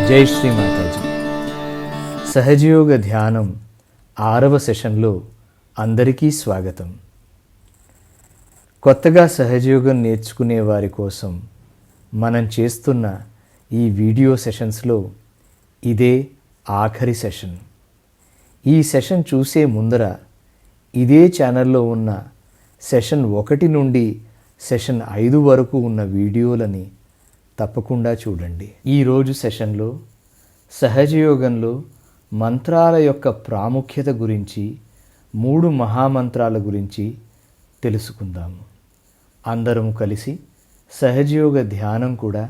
జై శ్రీ మాతాజీ. సహజయోగ ధ్యానం 6వ సెషన్లో అందరికీ స్వాగతం. కొత్తగా సహజయోగం నేర్చుకునే వారి కోసం మనం చేస్తున్న ఈ వీడియో సెషన్స్లో ఇదే ఆఖరి సెషన్. ఈ సెషన్ చూసే ముందర ఇదే ఛానల్లో ఉన్న సెషన్ 1 నుండి సెషన్ 5 వరకు ఉన్న వీడియోలని తప్పకుండా చూడండి. ఈరోజు సెషన్లో సహజయోగంలో మంత్రాల యొక్క ప్రాముఖ్యత గురించి 3 మహామంత్రాల గురించి తెలుసుకుందాము. అందరం కలిసి సహజయోగ ధ్యానం కూడా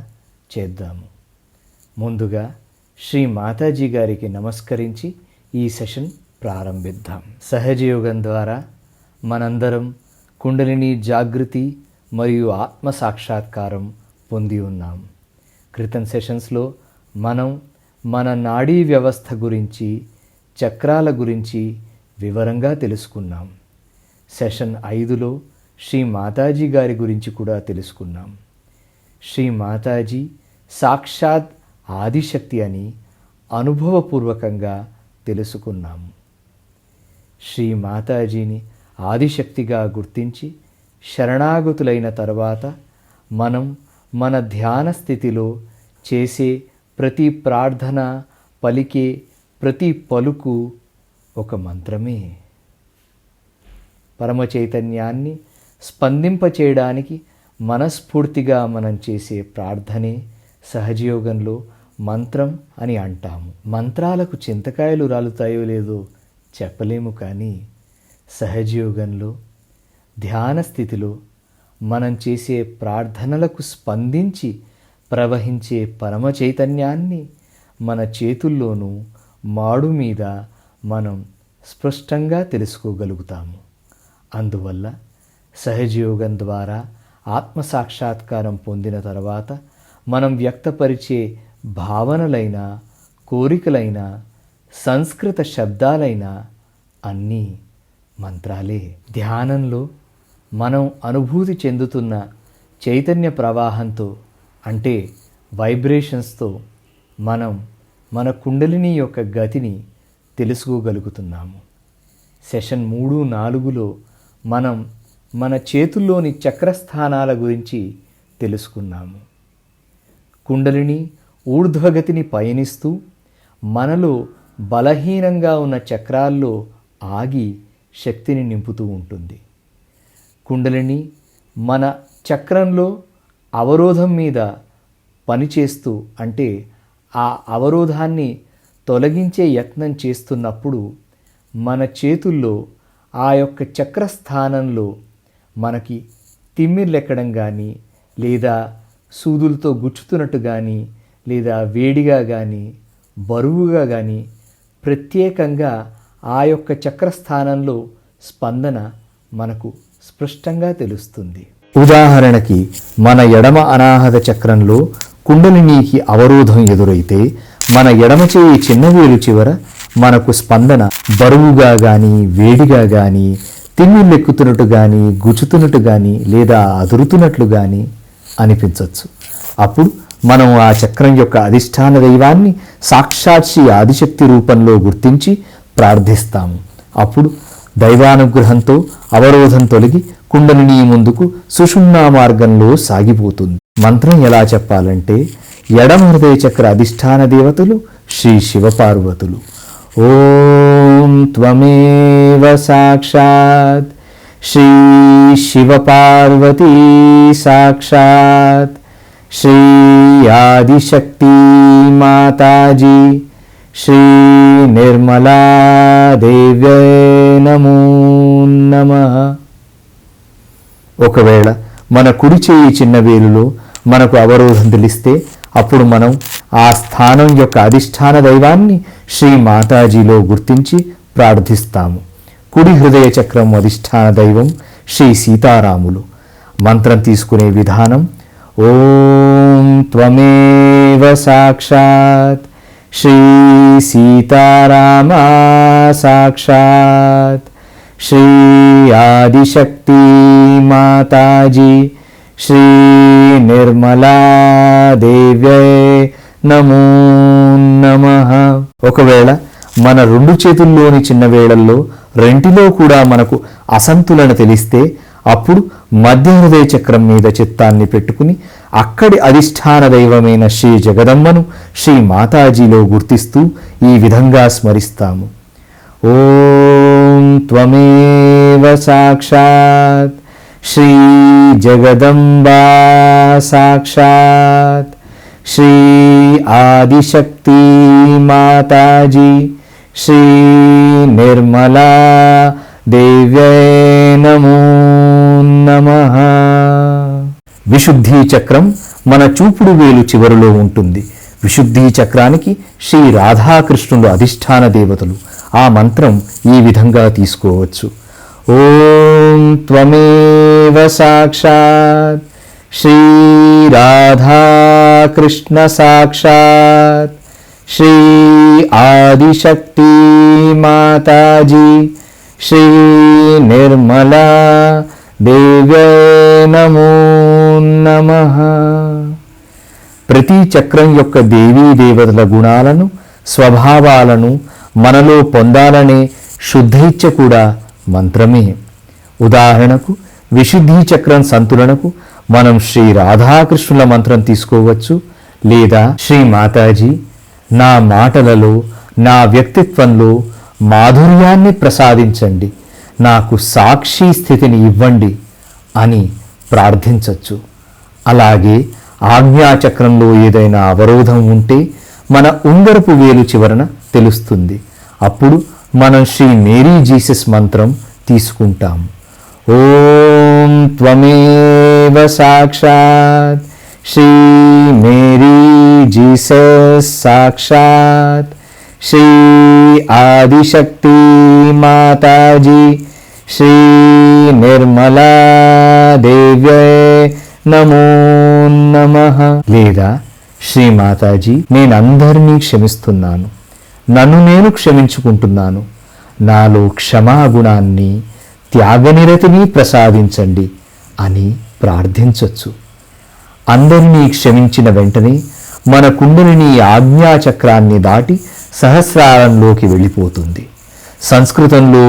చేద్దాము. ముందుగా శ్రీ మాతాజీ గారికి నమస్కరించి ఈ సెషన్ ప్రారంభిద్దాం. సహజయోగం ద్వారా మనందరం కుండలిని జాగృతి మరియు ఆత్మ సాక్షాత్కారం పొంది ఉన్నాం. క్రితం సెషన్స్లో మనం మన నాడీ వ్యవస్థ గురించి, చక్రాల గురించి వివరంగా తెలుసుకున్నాం. సెషన్ 5లో శ్రీ మాతాజీ గారి గురించి కూడా తెలుసుకున్నాం. శ్రీ మాతాజీ సాక్షాత్ ఆదిశక్తి అని అనుభవపూర్వకంగా తెలుసుకున్నాము. శ్రీ మాతాజీని ఆదిశక్తిగా గుర్తించి శరణాగతులైన తర్వాత మనం మన ధ్యాన స్థితిలో చేసే ప్రతి ప్రార్థన, పలికే ప్రతి పలుకు ఒక మంత్రమే. పరమ చైతన్యాన్ని స్పందింపచేయడానికి మనస్ఫూర్తిగా మనం చేసే ప్రార్థనే సహజయోగంలో మంత్రం అని అంటాము. మంత్రాలకు చింతకాయలు రాలుతాయో లేదో చెప్పలేము, కానీ సహజయోగంలో ధ్యాన స్థితిలో మనం చేసే ప్రార్థనలకు స్పందించి ప్రవహించే పరమ చైతన్యాన్ని మన చేతుల్లోనూ మాడు మీద మనం స్పష్టంగా తెలుసుకోగలుగుతాము. అందువల్ల సహజయోగం ద్వారా ఆత్మసాక్షాత్కారం పొందిన తర్వాత మనం వ్యక్తపరిచే భావనలైన, కోరికలైన, సంస్కృత శబ్దాలైన అన్నీ మంత్రాలే. ధ్యానంలో మనం అనుభూతి చెందుతున్న చైతన్య ప్రవాహంతో, అంటే వైబ్రేషన్స్తో మనం మన కుండలిని యొక్క గతిని తెలుసుకోగలుగుతున్నాము. సెషన్ 3, 4లో మనం మన చేతుల్లోని చక్రస్థానాల గురించి తెలుసుకున్నాము. కుండలిని ఊర్ధ్వగతిని పయనిస్తూ మనలో బలహీనంగా ఉన్న చక్రాల్లో ఆగి శక్తిని నింపుతూ ఉంటుంది. కుండలిని మన చక్రంలో అవరోధం మీద పనిచేస్తూ, అంటే ఆ అవరోధాన్ని తొలగించే యత్నం చేస్తున్నప్పుడు మన చేతుల్లో ఆ యొక్క చక్రస్థానంలో మనకి తిమ్మిర్లెక్కడం కానీ, లేదా సూదులతో గుచ్చుతున్నట్టు కానీ, లేదా వేడిగా కానీ, బరువుగా కానీ, ప్రత్యేకంగా ఆ యొక్క చక్రస్థానంలో స్పందన మనకు స్పష్టంగా తెలుస్తుంది. ఉదాహరణకి మన ఎడమ అనాహత చక్రంలో కుండలినికి అవరోధం ఎదురైతే మన ఎడమ చేయి చిన్నవేలు చివర మనకు స్పందన బరువుగా కానీ, వేడిగా కానీ, తిమ్మిర్లెక్కుతున్నట్టు కానీ, గుచ్చుతున్నట్టు కానీ, లేదా అదురుతున్నట్లు కానీ అనిపించవచ్చు. అప్పుడు మనం ఆ చక్రం యొక్క అధిష్టాన దైవాన్ని సాక్షాత్సి ఆదిశక్తి రూపంలో గుర్తించి ప్రార్థిస్తాము. అప్పుడు దైవానుగ్రహంతో అవరోధం తొలగి కుండలిని ముందుకు సుషుమ్నా మార్గంలో సాగిపోతుంది. మంత్రం ఎలా చెప్పాలంటే, ఎడమ హృదయ చక్ర అధిష్టాన దేవతలు శ్రీ శివపార్వతులు. ఓం త్వమేవ సాక్షాత్ శ్రీ శివపార్వతీ సాక్షాత్ శ్రీ ఆదిశక్తి మాతాజీ శ్రీ నిర్మలా దేవ్యే నమో నమః. ఒకవేళ మన కుడి చేయి చిన్న వేలులో మనకు అవరోధం తెలిస్తే అప్పుడు మనం ఆ స్థానం యొక్క అధిష్టాన దైవాన్ని శ్రీ మాతాజీలో గుర్తించి ప్రార్థిస్తాము. కుడి హృదయ చక్రం అధిష్టాన దైవం శ్రీ సీతారాములు. మంత్రం తీసుకునే విధానం: ఓం త్వమేవ సాక్షాత్ శ్రీ సీతారామ సాక్షాత్ శ్రీ ఆదిశక్తి మాతాజీ శ్రీ నిర్మలా దేవ్యే నమో నమః. ఒకవేళ మన రెండు చేతుల్లోని చిన్న వేళల్లో రెంటిలో కూడా మనకు అసంతులన తెలిస్తే అప్పుడు మధ్య హృదయ చక్రం మీద చిత్తాన్ని పెట్టుకుని అక్కడి అధిష్టాన దైవమైన శ్రీ జగదమ్మను శ్రీ మాతాజీలో గుర్తిస్తూ ఈ విధంగా స్మరిస్తాము. ఓం త్వమేవ సాక్షాత్ శ్రీ జగదంబా సాక్షాత్ శ్రీ ఆదిశక్తి మాతాజీ శ్రీ నిర్మలా దేవ్యై నమో నమః. విశుద్ధి చక్రం మన చూపుడు వేలు చివరిలో ఉంటుంది. విశుద్ధి చక్రానికి శ్రీ రాధాకృష్ణులు అధిష్టాన దేవతలు. ఆ మంత్రం ఈ విధంగా తీసుకోవచ్చు. ఓం త్వమేవ సాక్షాత్ శ్రీ రాధాకృష్ణ సాక్షాత్ శ్రీ ఆదిశక్తి మాతాజీ శ్రీ నిర్మలా దేవ్యై నమో నమః. ప్రతి చక్రం యొక్క దేవీ దేవతల గుణాలను స్వభావాలను మనలో పొందాలనే శుద్ధైచ్ఛ కూడా మంత్రమే. ఉదాహరణకు విశుద్ధి చక్రం సంతులనకు మనం శ్రీ రాధాకృష్ణుల మంత్రం తీసుకోవచ్చు. లేదా శ్రీ మాతాజీ నా మాటలలో నా వ్యక్తిత్వంలో మాధుర్యాన్ని ప్రసాదించండి, నాకు సాక్షి స్థితిని ఇవ్వండి అని ప్రార్థించవచ్చు. అలాగే ఆజ్ఞాచక్రంలో ఏదైనా అవరోధం ఉంటే మన ఉంగరపు వేలు చివరన తెలుస్తుంది. అప్పుడు మనం శ్రీ మేరీ జీసస్ మంత్రం తీసుకుంటాం. ఓం త్వమేవ సాక్షాత్ శ్రీ మేరీ జీసస్ సాక్షాత్ శ్రీ ఆదిశక్తి మాతాజీ శ్రీ నిర్మలా దేవ్యై నమో నమః. లేదా శ్రీ మాతాజీ నేనందరినీ క్షమిస్తున్నాను, నన్ను నేను క్షమించుకుంటున్నాను, నాలో క్షమాగుణాన్ని త్యాగనిరతిని ప్రసాదించండి అని ప్రార్థించవచ్చు. అందరినీ క్షమించిన వెంటనే మన కుండలిని ఆజ్ఞాచక్రాన్ని దాటి సహస్రారంలోకి వెళ్ళిపోతుంది. సంస్కృతంలో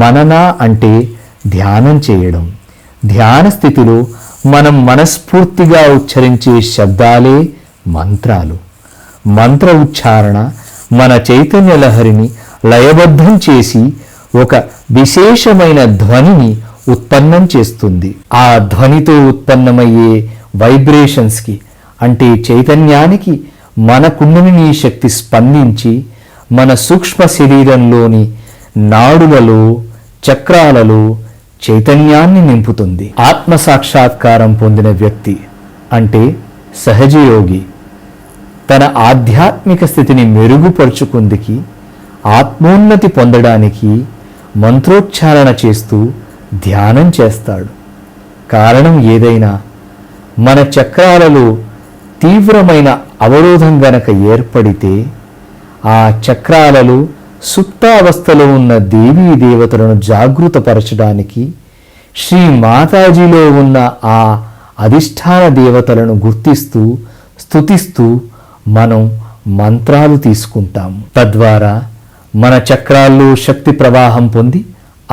మనన అంటే ధ్యానం చేయడం. ధ్యాన స్థితిలో మనం మనస్ఫూర్తిగా ఉచ్చరించే శబ్దాలే మంత్రాలు. మంత్ర ఉచ్చారణ మన చైతన్య లహరిని లయబద్ధం చేసి ఒక విశేషమైన ధ్వనిని ఉత్పన్నం చేస్తుంది. ఆ ధ్వనితో ఉత్పన్నమయ్యే వైబ్రేషన్స్కి అంటే చైతన్యానికి మన కుండలిని శక్తి స్పందించి మన సూక్ష్మ శరీరంలోని నాడులలో చక్రాలలో చైతన్యాన్ని నింపుతుంది. ఆత్మసాక్షాత్కారం పొందిన వ్యక్తి అంటే సహజయోగి తన ఆధ్యాత్మిక స్థితిని మెరుగుపరుచుకుందికి ఆత్మోన్నతి పొందడానికి మంత్రోచ్చారణ చేస్తూ ధ్యానం చేస్తాడు. కారణం ఏదైనా మన చక్రాలలో తీవ్రమైన అవరోధం గనక ఏర్పడితే ఆ చక్రాలలో సుప్తావస్థలో ఉన్న దేవీ దేవతలను జాగృతపరచడానికి శ్రీ మాతాజీలో ఉన్న ఆ అధిష్టాన దేవతలను గుర్తిస్తూ స్తుతిస్తూ మనం మంత్రాలు తీసుకుంటాము. తద్వారా మన చక్రాల్లో శక్తి ప్రవాహం పొంది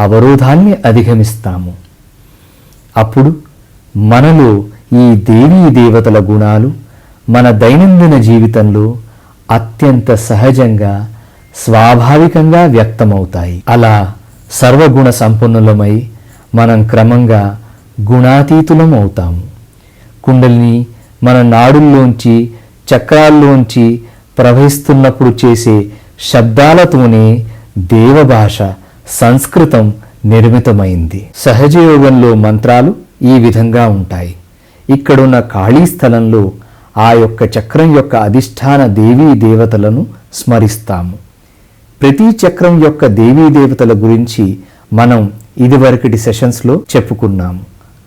అవరోధాన్ని అధిగమిస్తాము. అప్పుడు మనలో ఈ దేవీ దేవతల గుణాలు మన దైనందిన జీవితంలో అత్యంత సహజంగా స్వాభావికంగా వ్యక్తమవుతాయి. అలా సర్వగుణ సంపన్నులమై మనం క్రమంగా గుణాతీతులం అవుతాము. కుండలిని మన నాడుల్లోంచి చక్రాల్లోంచి ప్రవహిస్తున్నప్పుడు చేసే శబ్దాలతోనే దేవభాష సంస్కృతం నిర్మితమైంది. సహజయోగంలో మంత్రాలు ఈ విధంగా ఉంటాయి. ఇక్కడున్న ఖాళీ స్థలంలో ఆ యొక్క చక్రం యొక్క అధిష్టాన దేవీ దేవతలను స్మరిస్తాము. ప్రతి చక్రం యొక్క దేవీ దేవతల గురించి మనం ఇదివరకటి సెషన్స్లో చెప్పుకున్నాము.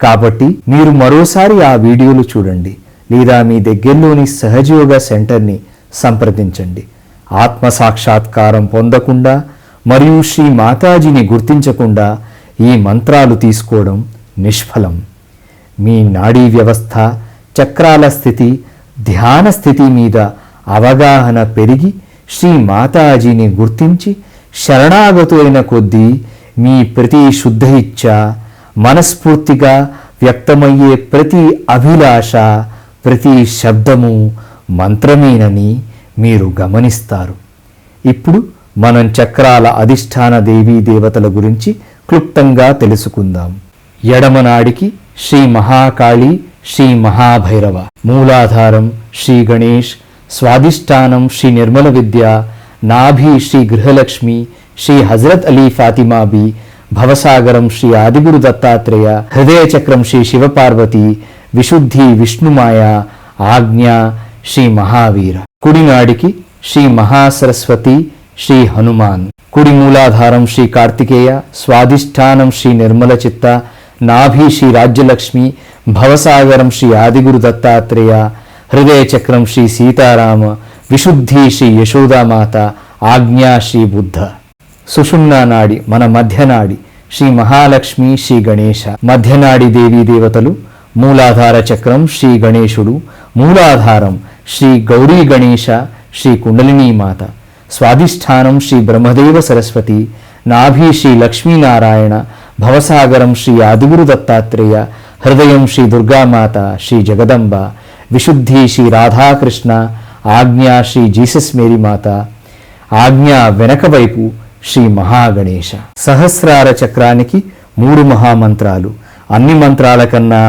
కాబట్టి మీరు మరోసారి ఆ వీడియోలు చూడండి, లేదా మీ దగ్గరలోని సహజయోగ సెంటర్ని సంప్రదించండి. ఆత్మసాక్షాత్కారం పొందకుండా మరియు శ్రీ మాతాజీని గుర్తించకుండా ఈ మంత్రాలు తీసుకోవడం నిష్ఫలం. మీ నాడీ వ్యవస్థ, చక్రాల స్థితి, ధ్యాన స్థితి మీద అవగాహన పెరిగి శ్రీ మాతాజీని గుర్తించి శరణాగతులైన కొద్దీ మీ ప్రతి శుద్ధ ఇచ్ఛ, మనస్ఫూర్తిగా వ్యక్తమయ్యే ప్రతి అభిలాష, ప్రతి శబ్దము మంత్రమేనని మీరు గమనిస్తారు. ఇప్పుడు మనం చక్రాల అధిష్టాన దేవీ దేవతల గురించి క్లుప్తంగా తెలుసుకుందాం. ఎడమనాడికి శ్రీ మహాకాళి, శ్రీ మహాభైరవ, మూలాధారం శ్రీ గణేష్, స్వాధిష్టానం శ్రీ నిర్మల విద్య, నాభి శ్రీ గృహలక్ష్మి, శ్రీ హజరత్ అలీ ఫాతిమాబి, భవసాగరం శ్రీ ఆదిగురు దత్తాత్రేయ, హృదయ చక్రం శ్రీ శివపార్వతి, విశుద్ధి విష్ణుమాయ, ఆజ్ఞ శ్రీ మహావీర. కుడినాడికి శ్రీ మహాసరస్వతి, శ్రీ హనుమాన్, కుడి మూలాధారం శ్రీ కార్తికేయ, స్వాధిష్టానం శ్రీ నిర్మల చిత్త, నాభి శ్రీ రాజ్యలక్ష్మి, భవసాగరం శ్రీ ఆదిగురు దత్తాత్రేయ, హృదయ చక్రం శ్రీ సీతారామ, విశుద్ధి శ్రీ యశోదామాత, ఆజ్ఞా శ్రీ బుద్ధ. సుషుమ్నా నాడి మన మధ్యనాడి శ్రీ మహాలక్ష్మి, శ్రీ గణేశ. మధ్యనాడి దేవీ దేవతలు మూలాధార చక్రం శ్రీ గణేశుడు, మూలాధారం శ్రీ గౌరీ గణేశ, శ్రీ కుండలినీ మాత, స్వాధిష్టానం శ్రీ బ్రహ్మదేవ సరస్వతి, నాభి శ్రీ లక్ష్మీనారాయణ, భవసాగరం శ్రీ ఆదిగురు దత్తాత్రేయ, హృదయం శ్రీ దుర్గామాత, శ్రీ జగదంబ, విశుద్ధి శ్రీ రాధాకృష్ణ, ఆజ్ఞా శ్రీ జీసస్ మేరీ మాత, ఆజ్ఞా వెనక వైపు శ్రీ మహాగణేశ. సహస్రార చక్రానికి 3 మహామంత్రాలు. అన్ని మంత్రాల కన్నా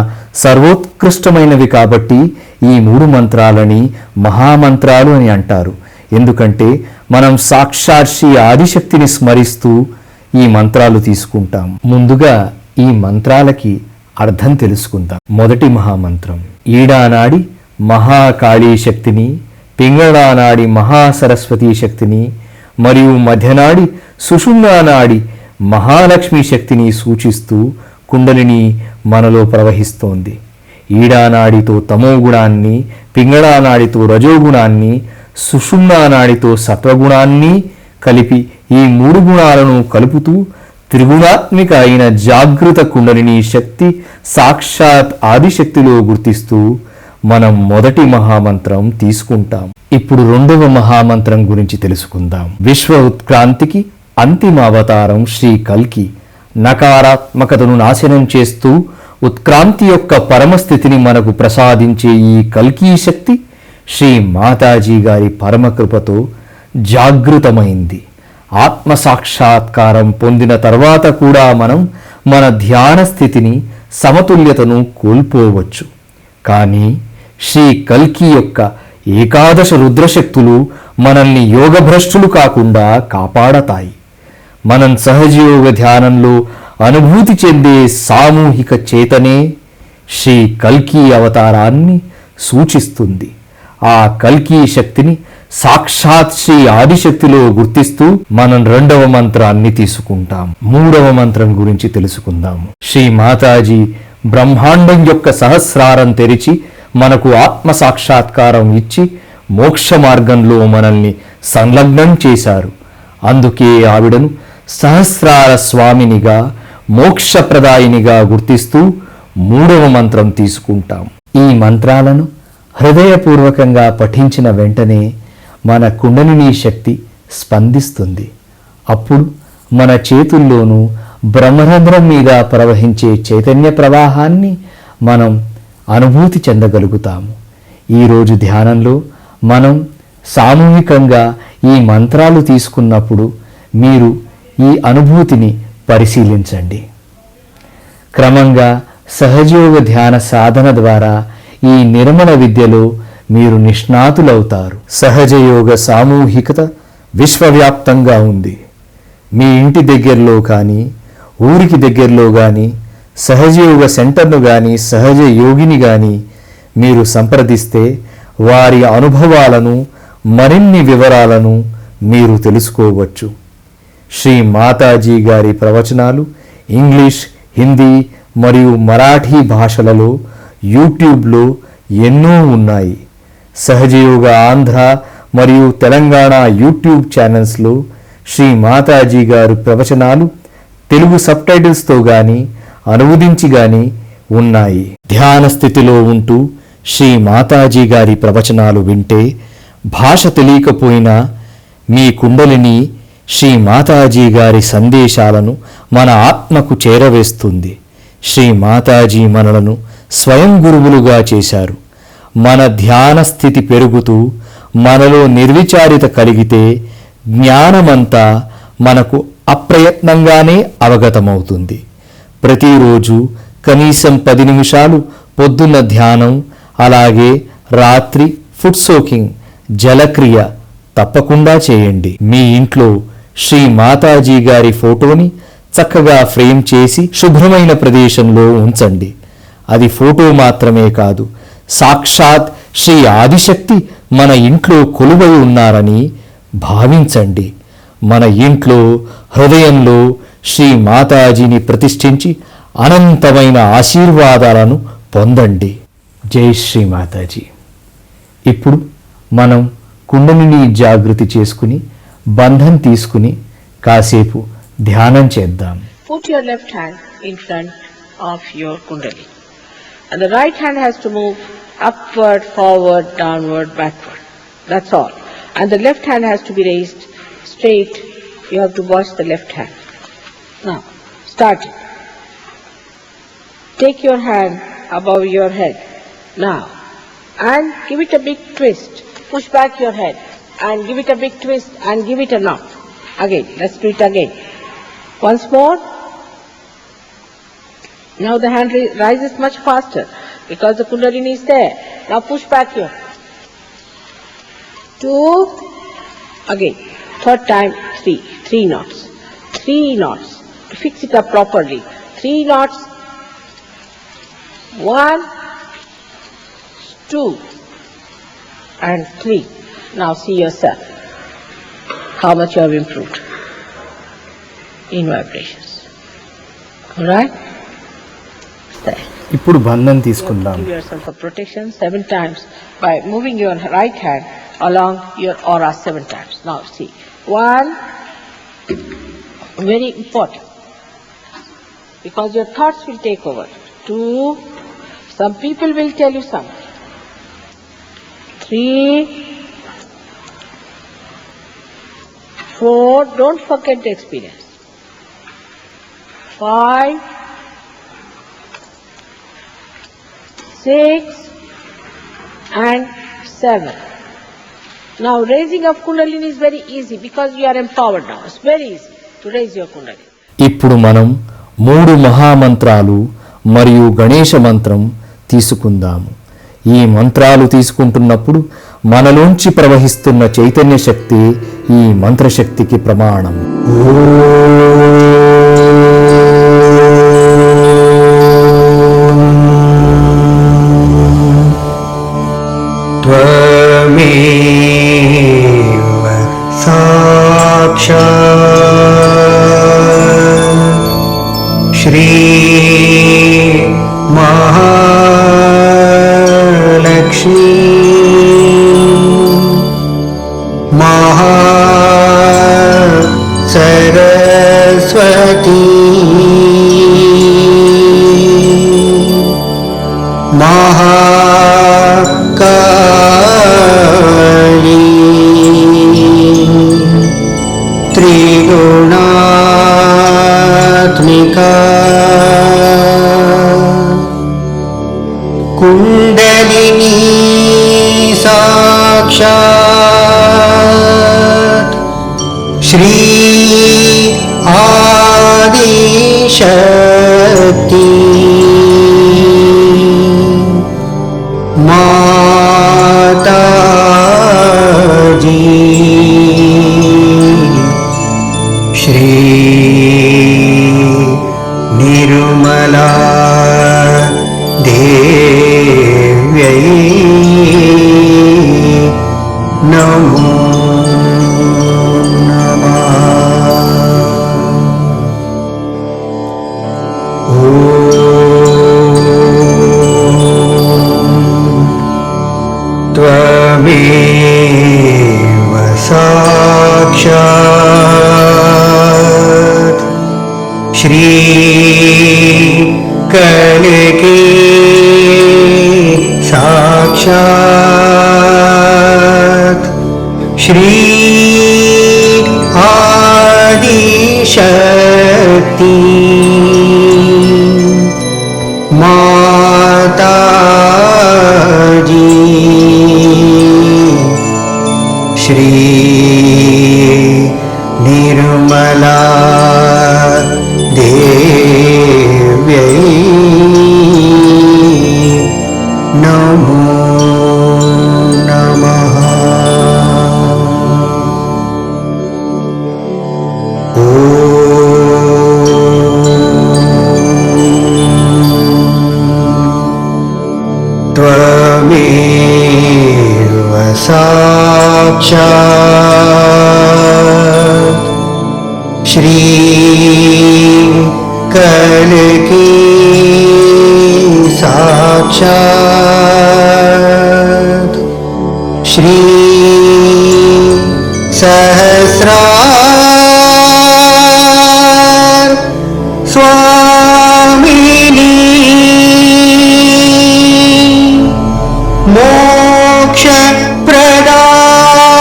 సర్వోత్కృష్టమైనవి కాబట్టి ఈ 3 మంత్రాలని మహామంత్రాలు అని అంటారు. ఎందుకంటే మనం సాక్షాత్ శ్రీ ఆదిశక్తిని స్మరిస్తూ ఈ మంత్రాలు తీసుకుంటాం. ముందుగా ఈ మంత్రాలకి అర్థం తెలుసుకుందాం. మొదటి మహామంత్రం ఈడానాడి మహాకాళీ శక్తిని, పింగళానాడి మహాసరస్వతీ శక్తిని మరియు మధ్యనాడి సుషుమ్నానాడి మహాలక్ష్మి శక్తిని సూచిస్తూ కుండలిని మనలో ప్రవహిస్తోంది. ఈడానాడితో తమోగుణాన్ని, పింగళానాడితో రజోగుణాన్ని, సుషుమ్నానాడితో సత్వగుణాన్ని కలిపి ఈ 3 గుణాలను కలుపుతూ త్రిగుణాత్మిక అయిన జాగృత కుండలిని శక్తి సాక్షాత్ ఆదిశక్తిలో గుర్తిస్తూ మనం మొదటి మహామంత్రం తీసుకుంటాం. ఇప్పుడు రెండవ మహామంత్రం గురించి తెలుసుకుందాం. విశ్వ ఉత్క్రాంతికి అంతిమ అవతారం శ్రీ కల్కి. నకారాత్మకతను నాశనం చేస్తూ ఉత్క్రాంతి యొక్క పరమస్థితిని మనకు ప్రసాదించే ఈ కల్కీ శక్తి శ్రీ మాతాజీ గారి పరమకృపతో జాగృతమైంది. ఆత్మసాక్షాత్కారం పొందిన తర్వాత కూడా మనం మన ధ్యాన స్థితిని, సమతుల్యతను కోల్పోవచ్చు. కానీ శ్రీ కల్కి యొక్క ఏకాదశ రుద్రశక్తులు మనల్ని యోగభ్రష్టులు కాకుండా కాపాడతాయి. మనం సహజయోగ ధ్యానంలో అనుభూతి చెందే సామూహిక చేతనే శ్రీ కల్కి అవతారాన్ని సూచిస్తుంది. ఆ కల్కి శక్తిని సాక్షాత్ శ్రీ ఆదిశక్తిలో గుర్తిస్తూ మనం రెండవ మంత్రాన్ని తీసుకుంటాం. మూడవ మంత్రం గురించి తెలుసుకుందాము. శ్రీ మాతాజీ బ్రహ్మాండం యొక్క సహస్రారం తెరిచి మనకు ఆత్మ సాక్షాత్కారం ఇచ్చి మోక్ష మార్గంలో మనల్ని సంలగ్నం చేశారు. అందుకే ఆవిడను సహస్రార స్వామినిగా, మోక్షప్రదాయినిగా గుర్తిస్తూ మూడవ మంత్రం తీసుకుంటాం. ఈ మంత్రాలను హృదయపూర్వకంగా పఠించిన వెంటనే మన కుండలిని శక్తి స్పందిస్తుంది. అప్పుడు మన చేతుల్లోనూ బ్రహ్మరంధ్రం మీద ప్రవహించే చైతన్య ప్రవాహాన్ని మనం అనుభూతి చెందగలుగుతాము. ఈరోజు ధ్యానంలో మనం సామూహికంగా ఈ మంత్రాలు తీసుకున్నప్పుడు మీరు ఈ అనుభూతిని పరిశీలించండి. క్రమంగా సహజయోగ ధ్యాన సాధన ద్వారా ఈ నిర్మల విద్యలో మీరు నిష్ణాతులవుతారు. సహజయోగ సామూహికత విశ్వవ్యాప్తంగా ఉంది. మీ ఇంటి దగ్గరలో కానీ, ఊరికి దగ్గరలో కానీ సహజయోగ సెంటర్ను కానీ, సహజ యోగిని కానీ మీరు సంప్రదిస్తే వారి అనుభవాలను, మరిన్ని వివరాలను మీరు తెలుసుకోవచ్చు. శ్రీ మాతాజీ గారి ప్రవచనాలు ఇంగ్లీష్, హిందీ మరియు మరాఠీ భాషలలో యూట్యూబ్లో ఎన్నో ఉన్నాయి. సహజయోగ ఆంధ్ర మరియు తెలంగాణ యూట్యూబ్ ఛానల్స్లో శ్రీ మాతాజీ గారి ప్రవచనాలు తెలుగు సబ్టైటిల్స్తో కానీ, అనువదించి కానీ ఉన్నాయి. ధ్యాన స్థితిలో ఉంటూ శ్రీ మాతాజీ గారి ప్రవచనాలు వింటే భాష తెలియకపోయినా మీ కుండలిని శ్రీ మాతాజీ గారి సందేశాలను మన ఆత్మకు చేరవేస్తుంది. శ్రీ మాతాజీ మనలను స్వయం గురువులుగా చేశారు. మన ధ్యాన స్థితి పెరుగుతూ మనలో నిర్విచారిత కలిగితే జ్ఞానమంతా మనకు అప్రయత్నంగానే అవగతమవుతుంది. ప్రతిరోజు కనీసం 10 నిమిషాలు పొద్దున్న ధ్యానం, అలాగే రాత్రి ఫుడ్ సోకింగ్ జలక్రియ తప్పకుండా చేయండి. మీ ఇంట్లో శ్రీ మాతాజీ గారి ఫోటోని చక్కగా ఫ్రేమ్ చేసి శుభ్రమైన ప్రదేశంలో ఉంచండి. అది ఫోటో మాత్రమే కాదు, సాక్షాత్ శ్రీ ఆదిశక్తి మన ఇంట్లో కొలువై ఉన్నారని భావించండి. మన ఇంట్లో హృదయంలో శ్రీ మాతాజీని ప్రతిష్ఠించి అనంతమైన ఆశీర్వాదాలను పొందండి. జై శ్రీ మాతాజీ. ఇప్పుడు మనం కుండలిని జాగృతి చేసుకుని బంధం తీసుకుని కాసేపు ధ్యానం చేద్దాం. Put your left hand in front of your kundalini, and the right hand has to move upward, forward, downward, backward. That's all. And the left hand has to be raised straight. You have to watch the left hand. Now, start. Take your hand above your head. Now, and give it a big twist. Push back your head and give it a big twist and give it a knock. Again, let's do it again. Once more. Now the hand rises much faster because the kundalini is there. Now push back your 2, again, third time 3 knots. 3 knots. Fix it up properly. 3 knots. 1, 2, and 3. Now see yourself how much you have improved in vibrations. Alright? There. ఇప్పుడు బంధం తీసుకుందాం. Give yourself a protection 7 times by moving your right hand along your aura 7 times. Now see. 1, very important, because your thoughts will take over. 2, some people will tell you something. 3, 4, don't forget the experience. 5, 6, and 7. Now raising of Kundalini is very easy because you are empowered now. It's very easy to raise your Kundalini. ఇప్పుడు మనం 3 మహామంత్రాలు మరియు గణేశ మంత్రం తీసుకుందాము. ఈ మంత్రాలు తీసుకుంటున్నప్పుడు మనలోంచి ప్రవహిస్తున్న చైతన్య శక్తి ఈ మంత్రశక్తికి ప్రమాణం. त्वमेव साक्षात् श्री महालक्ष्मी महासरस्वती महाकाली त्रिगुणात्मिका कुंडलिनी साक्षात् श्री आदिशक्ति माताजी श्री निर्मला देव्यै नमो नमः। त्वमेव साक्षात् श्री कलिके साक्षात् श्री आदिशक्ति माताजी श्री निर्मला देव्यै नमो नमः। त्वमेव साक्षात् श्री कल्की साक्षात् श्री सहस्रार स्वामिनी मोक्ष प्रदायिनी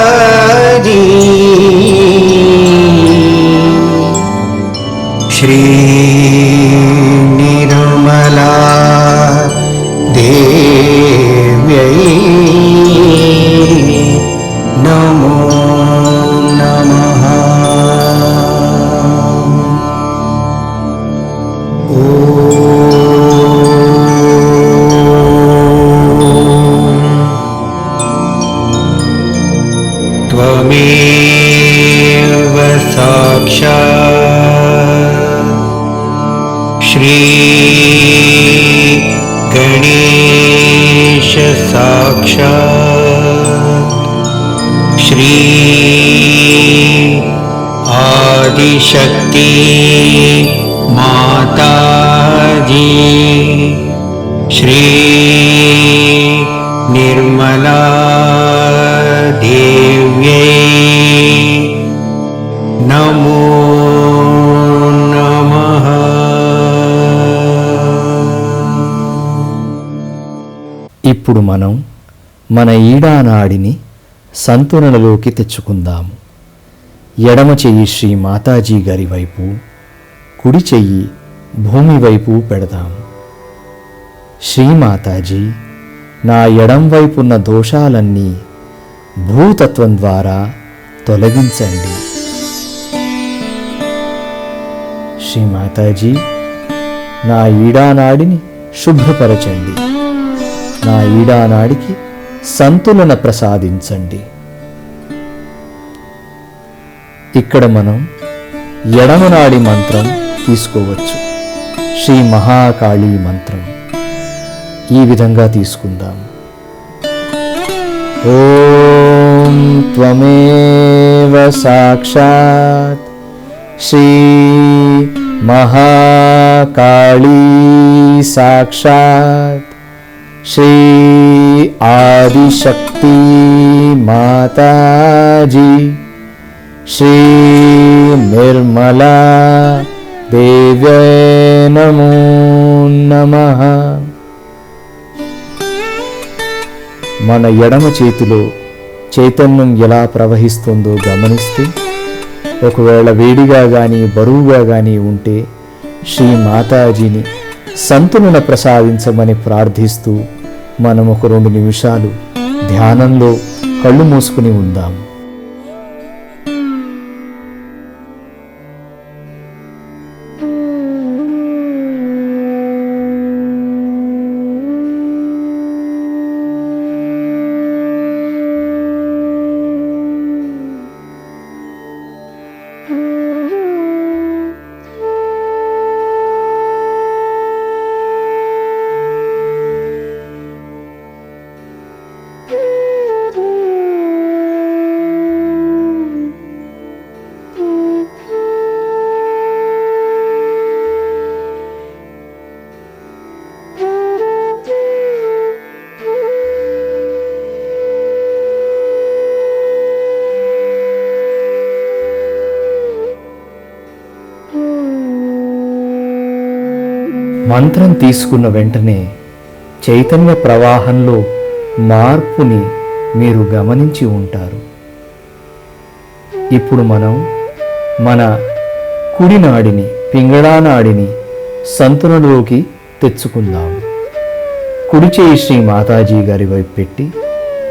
माताजी श्री निर्मला देव्यै नमो नमः। त्वमेव साक्षात् श्री गणेश साक्षात् श्री आदिशक्ति माताजी श्री निर्मला देव्यै नमो नमः। ఇప్పుడు మనం మన ఈడానాడిని సంతులనలోకి తెచ్చుకుందాము. ఎడమ చెయ్యి శ్రీ మాతాజీ గారి వైపు, కుడి చెయ్యి భూమి వైపు పెడదాము. శ్రీ మాతాజీ, నా ఎడం వైపున్న దోషాలన్నీ భూతత్వం ద్వారా తొలగించండి. శ్రీ మాతాజీ, నా ఈడానాడిని శుభ్రపరచండి. నా ఈడానాడికి సంతులన ప్రసాదించండి. ఇక్కడ మనం ఎడమనాడి మంత్రం తీసుకోవచ్చు. శ్రీ మహాకాళీ మంత్రం ఈ విధంగా తీసుకుందాం. ఓం త్వమేవ సాక్షాత్ శ్రీ మహాకాళీ సాక్షాత్ శ్రీ ఆదిశక్తి మాతాజీ శ్రీ నిర్మలా దేవ్యై నమో నమః. మన ఎడమ చేతిలో చైతన్యం ఎలా ప్రవహిస్తుందో గమనిస్తూ, ఒకవేళ వేడిగా కానీ బరువుగా కానీ ఉంటే శ్రీ మాతాజీని సంతులన ప్రసాదించమని ప్రార్థిస్తూ మనం ఒక 2 నిమిషాలు ధ్యానంలో కళ్ళు మూసుకుని ఉందాం. మంత్రం తీసుకున్న వెంటనే చైతన్య ప్రవాహంలో మార్పుని మీరు గమనించి ఉంటారు. ఇప్పుడు మనం మన కుడి నాడిని, పింగళా నాడిని సంతులనలోకి తెచ్చుకుందాం. కుడి చేయి శ్రీ మాతాజీ గారి వైపు పెట్టి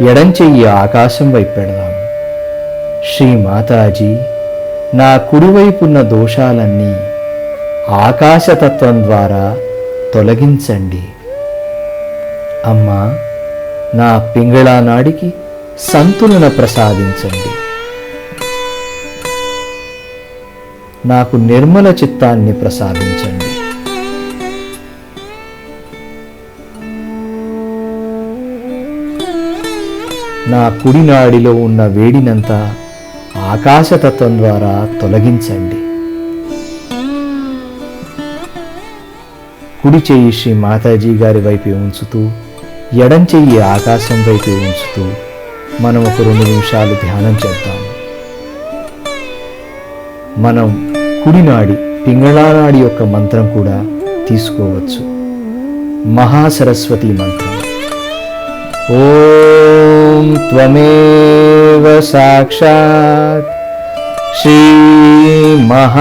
ఎడం చెయ్యి ఆకాశం వైపు పెడదాం. శ్రీ మాతాజీ, నా కుడివైపున్న దోషాలన్నీ ఆకాశతత్వం ద్వారా తొలగించండి. అమ్మా, నా పింగళా నాడికి సంతులన ప్రసాదించండి. నాకు నిర్మల చిత్తాన్ని ప్రసాదించండి. నా కుడి నాడిలో ఉన్న వేడినంతా ఆకాశతత్వం ద్వారా తొలగించండి. కుడి చెయ్యి శ్రీ మాతాజీ గారి వైపు ఉంచుతూ ఎడం చెయ్యి ఆకాశం వైపు ఉంచుతూ మనం ఒక 2 నిమిషాలు ధ్యానం చేద్దాం. మనం కుడినాడి, పింగళా నాడి యొక్క మంత్రం కూడా తీసుకోవచ్చు. మహాసరస్వతి మంత్రం. ఓం త్వమేవ సాక్షాత్ శ్రీ మహాసరస్వతి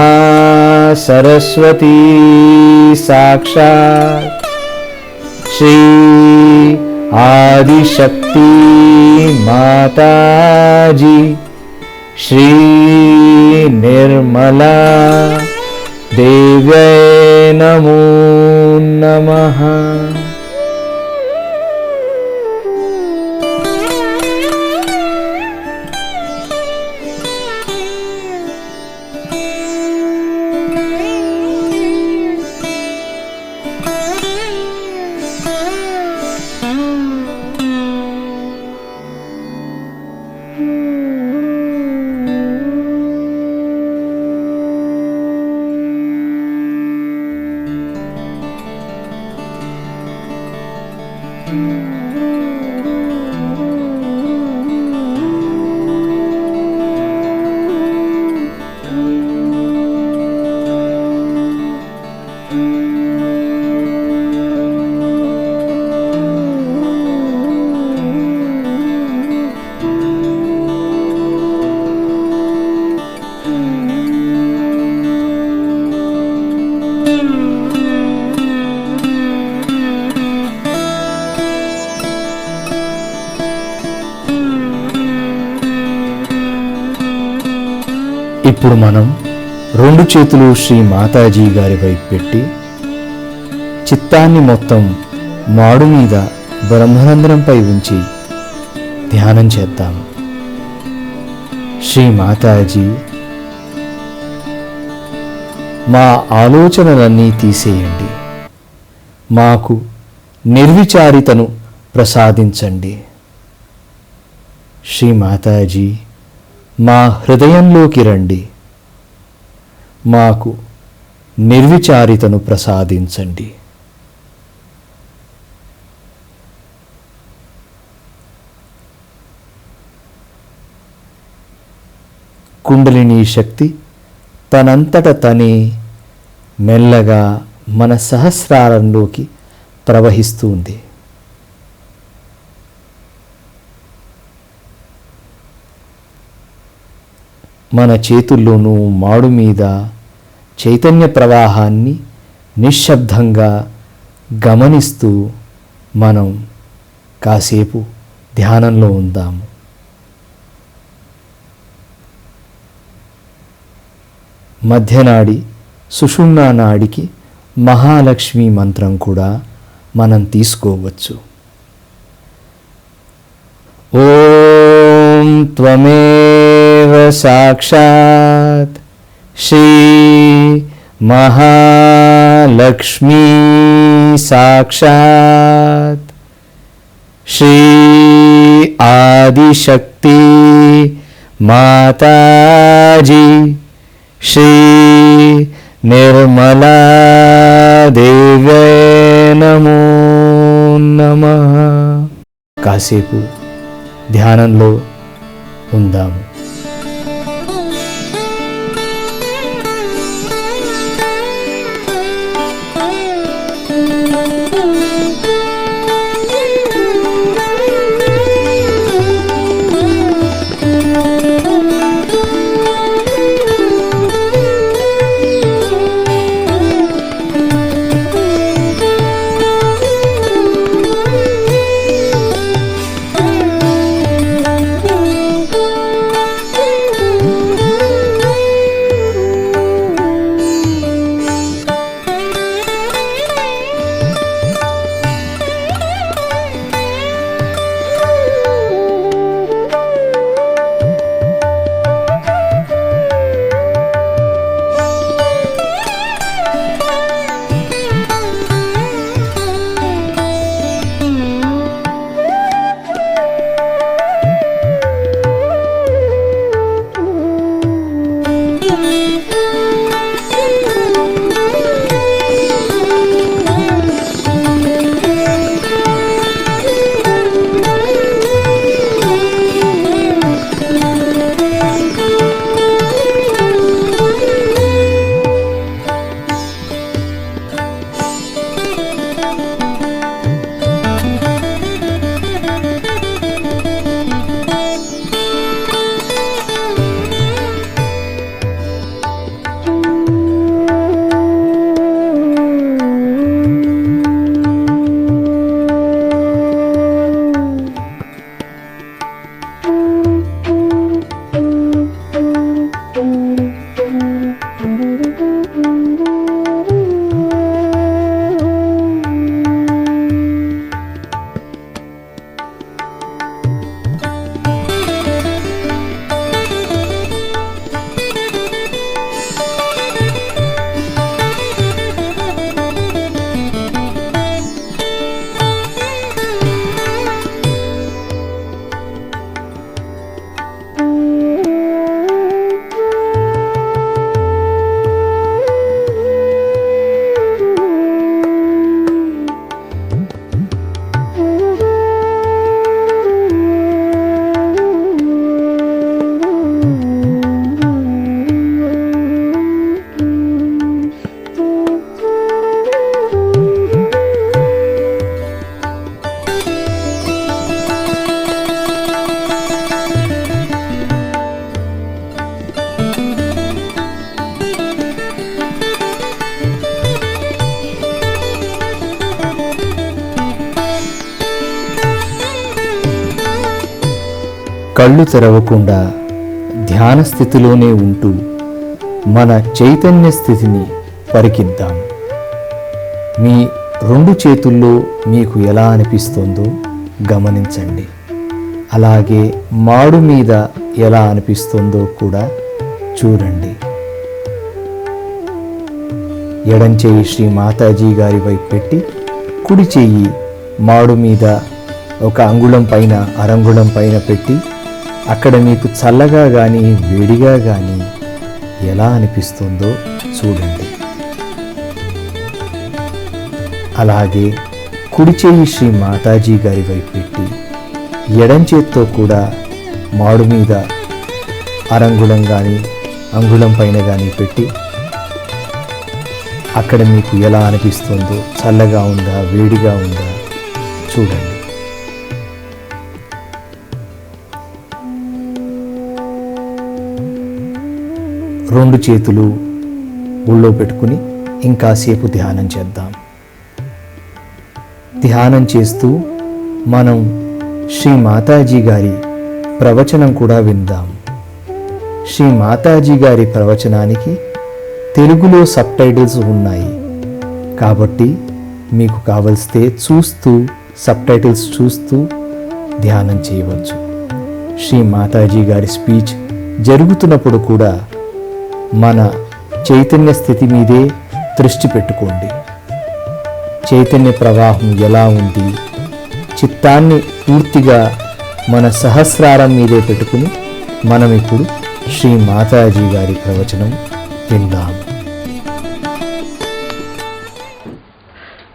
సాక్షాత్ శ్రీ ఆదిశక్తి మాతాజీ శ్రీ నిర్మలా దేవ్యై నమో నమః. ఇప్పుడు మనం 2 చేతులు శ్రీ మాతాజీ గారి వైపు పెట్టి చిత్తాన్ని మొత్తం మాడు మీద బ్రహ్మరంధ్రంపై ఉంచి ధ్యానం చేద్దాం. శ్రీ మాతాజీ, మా ఆలోచనలన్నీ తీసేయండి. మాకు నిర్విచారితను ప్రసాదించండి. శ్రీ మాతాజీ, మా హృదయంలోకి రండి. మాకు నిర్విచారితను ప్రసాదించండి. కుండలిని శక్తి తనంతట తనే మెల్లగా మన సహస్రారంలోకి ప్రవహిస్తుంది. మన చేతుల్లోనూ మాడు మీద చైతన్య ప్రవాహాన్ని నిశ్శబ్దంగా గమనిస్తూ మనం కాసేపు ధ్యానంలో ఉందాము. మధ్యనాడి సుషుమ్నా నాడికి మహాలక్ష్మి మంత్రం కూడా మనం తీసుకోవచ్చు. ఓం త్వమేవ సాక్షాత్ శ్రీ మహాలక్ష్మి సాక్షాత్ శ్రీ ఆదిశక్తి మాతాజీ శ్రీ నిర్మలా దేవ్యై నమో నమః. కాసేపు ధ్యానంలో ఉందాము. కళ్ళు తెరవకుండా ధ్యాన స్థితిలోనే ఉంటూ మన చైతన్య స్థితిని పరికిద్దాం. మీ రెండు చేతుల్లో మీకు ఎలా అనిపిస్తుందో గమనించండి. అలాగే మాడు మీద ఎలా అనిపిస్తుందో కూడా చూడండి. ఎడం చెయ్యి శ్రీ మాతాజీ గారి వైపు పెట్టి కుడి చెయ్యి మాడు మీద ఒక అంగుళం పైన అరంగుళం పైన పెట్టి అక్కడ మీకు చల్లగా కానీ వేడిగా కానీ ఎలా అనిపిస్తుందో చూడండి. అలాగే కుడి చెయ్యి శ్రీ మాతాజీ గారి వైపు పెట్టి ఎడం చేత్తో కూడా మాడు మీద అరంగుళం కానీ అంగుళం పైన కానీ పెట్టి అక్కడ మీకు ఎలా అనిపిస్తుందో చల్లగా ఉందా వేడిగా ఉందా చూడండి. రెండు చేతులు ఒళ్ళో పెట్టుకుని ఇంకాసేపు ధ్యానం చేద్దాం. ధ్యానం చేస్తూ మనం శ్రీ మాతాజీ గారి ప్రవచనం కూడా విందాం. శ్రీ మాతాజీ గారి ప్రవచనానికి తెలుగులో సబ్ టైటిల్స్ ఉన్నాయి కాబట్టి మీకు కావలిస్తే చూస్తూ సబ్ టైటిల్స్ చూస్తూ ధ్యానం చేయవచ్చు. శ్రీ మాతాజీ గారి స్పీచ్ జరుగుతున్నప్పుడు కూడా మన చైతన్య స్థితి మీదే దృష్టి పెట్టుకోండి. చైతన్య ప్రవాహం ఎలా ఉంది, చిత్తాన్ని పూర్తిగా మన సహస్రారం మీదే పెట్టుకుని మనం ఇప్పుడు శ్రీ మాతాజీ గారి ప్రవచనం విందాం.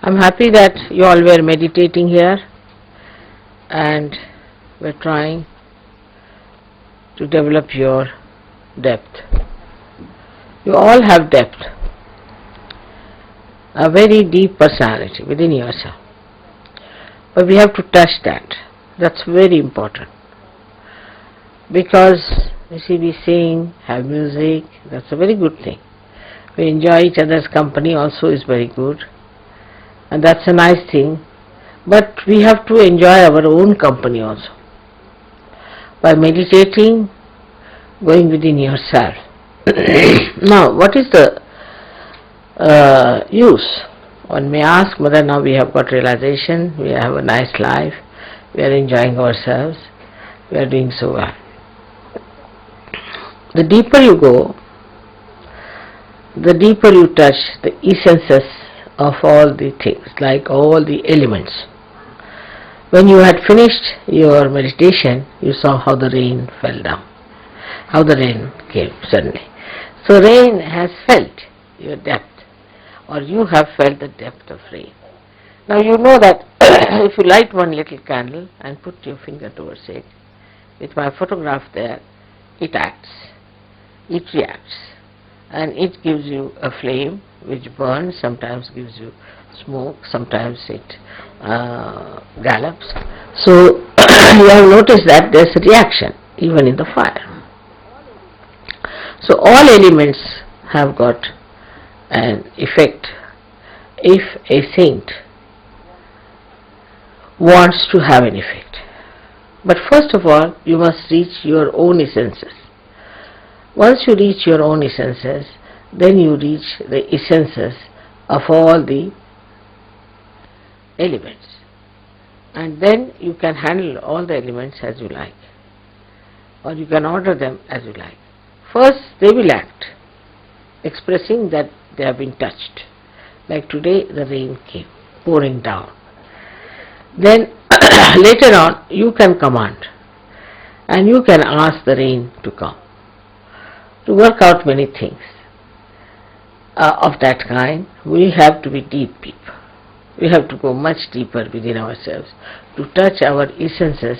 I'm happy that you all were meditating here and were trying to develop your depth. You all have depth, a very deep personality within yourself. But we have to touch that. That's very important. Because, you see, we sing, have music, that's a very good thing. We enjoy each other's company also is very good. And that's a nice thing. But we have to enjoy our own company also. By meditating, going within yourself. Now, what is the use? One may ask, Mother, now we have got realization, we have a nice life, we are enjoying ourselves, we are doing so well. The deeper you go, the deeper you touch the essences of all the things, like all the elements. When you had finished your meditation, you saw how the rain fell down, how the rain came suddenly. So rain has felt your depth, or you have felt the depth of rain. Now you know that if you light one little candle and put your finger towards it, with my photograph there, it acts, it reacts, and it gives you a flame which burns, sometimes gives you smoke, sometimes it gallops. So you have noticed that there is a reaction even in the fire. So all elements have got an effect if a saint wants to have an effect. But first of all, you must reach your own essences. Once you reach your own essences, then you reach the essences of all the elements. And then you can handle all the elements as you like, or you can order them as you like. First, they will act, expressing that they have been touched. Like today, the rain came, pouring down. Then, later on, you can command, and you can ask the rain to come, to work out many things. Of that kind, we have to be deep. We have to go much deeper within ourselves to touch our essences.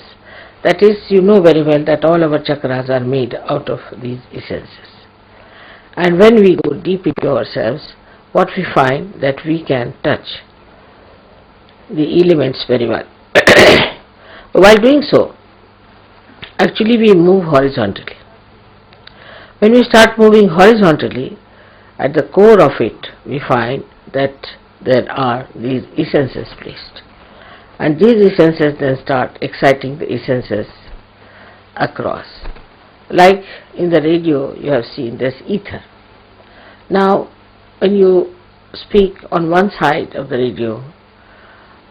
That is, you know very well that all our chakras are made out of these essences. And when we go deep into ourselves, what we find that we can touch the elements very well. While doing so, actually we move horizontally. When we start moving horizontally, at the core of it, we find that there are these essences placed. And these essences then start exciting the essences across. Like in the radio you have seen there's ether. Now when you speak on one side of the radio,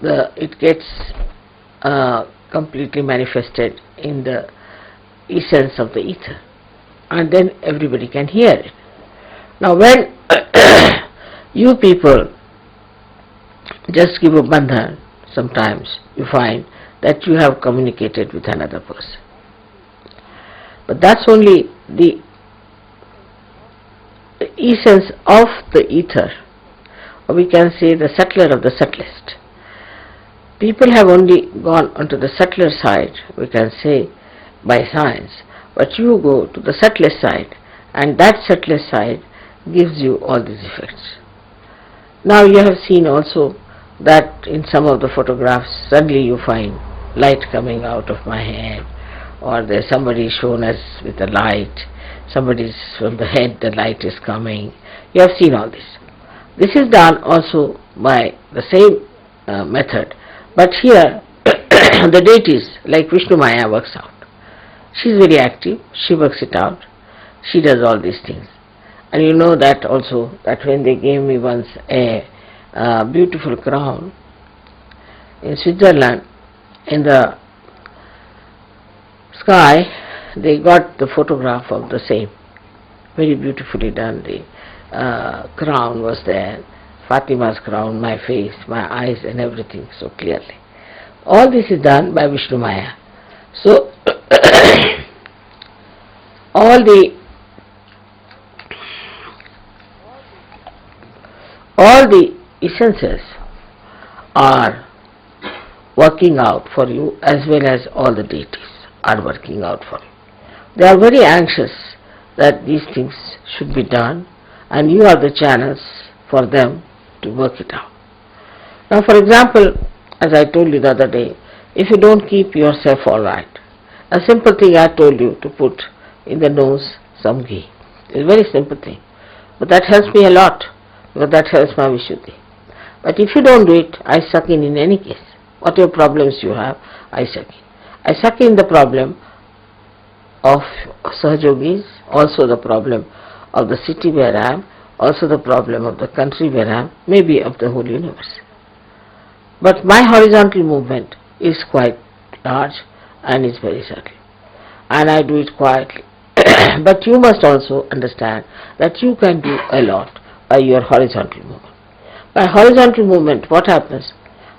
it gets completely manifested in the essence of the ether, and then everybody can hear it. Now when you people just give a bandhan, sometimes you find that you have communicated with another person. But that's only the essence of the ether, or we can say the subtler of the subtlest. People have only gone onto the subtler side, we can say, by science, but you go to the subtlest side, and that subtlest side gives you all these effects. Now you have seen also that in some of the photographs suddenly you find light coming out of my head, or there's somebody shown us with a light, somebody's from the head the light is coming. You have seen all this. This is done also by the same method, but here the deities like Vishnu Maya works out. She is very active, she works it out, she does all these things. And you know that also, that when they gave me once a beautiful crown in Switzerland, in the sky they got the photograph of the same, very beautifully done. The crown was there, Fatima's crown, my face, my eyes and everything so clearly. All this is done by Vishnu Maya. So all the essences are working out for you, as well as all the deities are working out for you. They are very anxious that these things should be done, and you are the channels for them to work it out. Now for example, as I told you the other day, if you don't keep yourself alright, a simple thing I told you to put in the nose some ghee. It's a very simple thing, but that helps me a lot, because that helps my Vishuddhi. But if you don't do it, I suck in any case. Whatever problems you have, I suck in. I suck in the problem of Sahajogis, also the problem of the city where I am, also the problem of the country where I am, maybe of the whole universe. But my horizontal movement is quite large and is very subtle, and I do it quietly. But you must also understand that you can do a lot by your horizontal movement. By horizontal movement, what happens?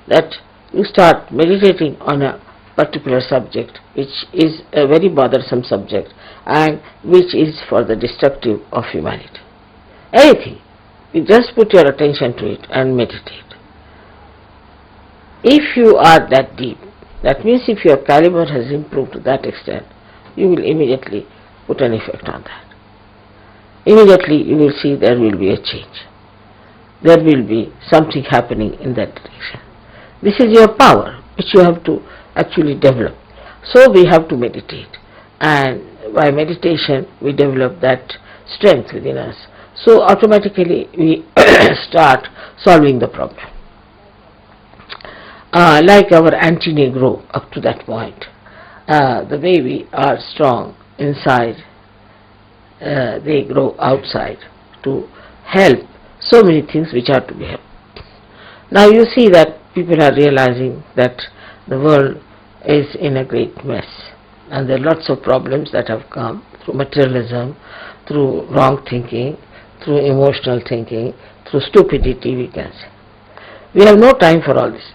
That you start meditating on a particular subject, which is a very bothersome subject, and which is for the destructive of humanity. Anything, you just put your attention to it and meditate. If you are that deep, that means if your caliber has improved to that extent, you will immediately put an effect on that. Immediately you will see there will be a change. There will be something happening in that direction. This is your power, which you have to actually develop. So we have to meditate, and by meditation we develop that strength within us. So automatically we start solving the problem. Like our anti-Negro up to that point, the way we are strong inside, they grow outside to help so many things which are to be helped. Now you see that people are realizing that the world is in a great mess, and there are lots of problems that have come through materialism, through wrong thinking, through emotional thinking, through stupidity, we can say. We have no time for all this.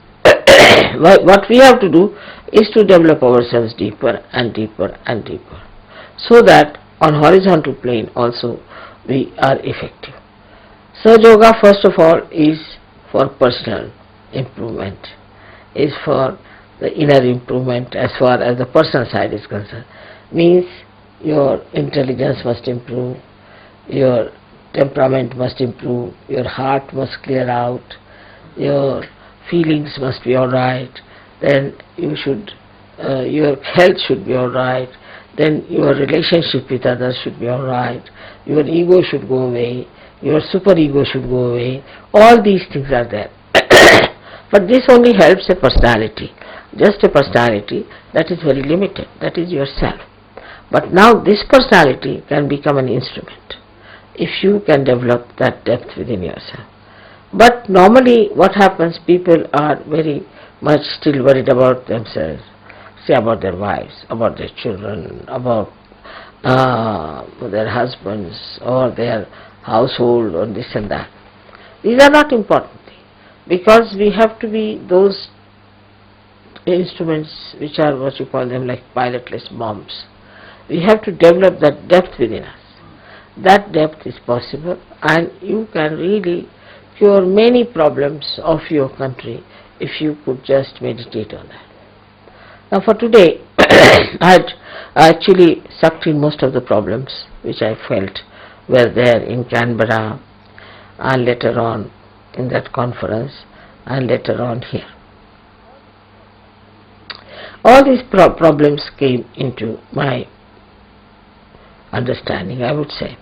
What we have to do is to develop ourselves deeper and deeper and deeper, so that on horizontal plane also we are effective. Sahaja Yoga, first of all, is for personal improvement, is for the inner improvement as far as the personal side is concerned. Means your intelligence must improve, your temperament must improve, your heart must clear out, your feelings must be alright, then you should, your health should be alright, then your relationship with others should be alright, your ego should go away, your superego should go away. All these things are there. But this only helps a personality, just a personality that is very limited, that is yourself. But now this personality can become an instrument if you can develop that depth within yourself. But normally what happens, people are very much still worried about themselves, say about their wives, about their children, about their husbands or their household or this and that. These are not important because we have to be those instruments which are what you call them like pilotless bombs. We have to develop that depth within us. That depth is possible and you can really cure many problems of your country if you could just meditate on that. Now for today, I had actually sucked in most of the problems which I felt were there in Canberra and later on in that conference and later on here. All these problems came into my understanding, I would say,